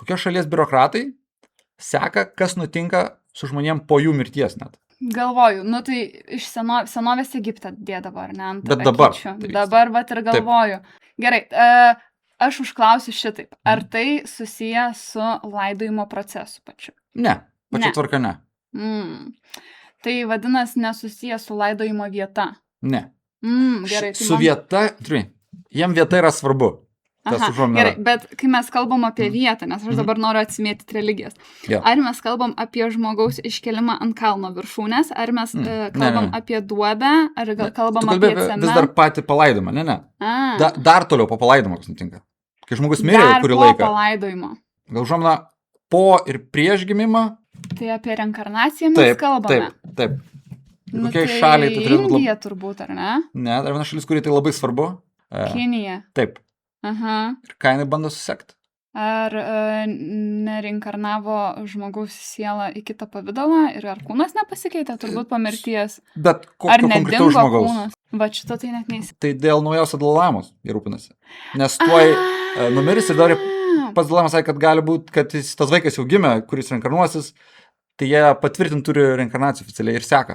kokios šalies biurokratai seka, kas nutinka su žmonėm po jų mirties net. Galvoju, nu tai iš senovės Egipte dėdavo, ar ne? Bet dabar. Dabar, bet ir galvoju. Gerai, aš užklausiu šitaip. Ar tai susiję su laidojimo procesu pačiu? Ne, pačia tvarka ne. Tai vadinasi nesusiję su laidojimo vieta? Ne. Gerai. Tai su vieta, jiem vieta yra svarbu. Gerai, bet kai mes kalbam apie vietą, nes aš dabar noriu atsimėtyti religijas, ar mes kalbam apie žmogaus iškelimą ant kalno viršūnės, ar mes kalbam apie duobę, ar kalbam apie cementą? Vis dar patį palaidojimą, ne. Dar toliau po palaidojimo, kas nutinka. Kai žmogus mirė kurį laiką. Dar po palaidojimo. Gal žomna po ir prieš gimimą. Tai apie reinkarnaciją mes kalbame. Taip. Tai Indija turbūt, ar ne? Ne, dar viena šalis, kuri tai labai svarbu. Kinija. Taip. Ir ką jinai bando susekti? Ar nereinkarnavo žmogaus sielą į kitą pavidalą ir ar kūnas nepasikeitė, turbūt po mirties? Bet kokio konkretaus žmogaus? Kūnas? Va šito tai net neįsivaizduoju. Tai dėl naujos Dalai-Lamos jie rūpinasi. Nes tuoj numiris ir dar pats Dalai-Lamas sakė, kad gali būti, kad tas vaikas jau gimė, kuris reinkarnuosis, tai jie patvirtinti turi reinkarnaciją oficialiai ir seka.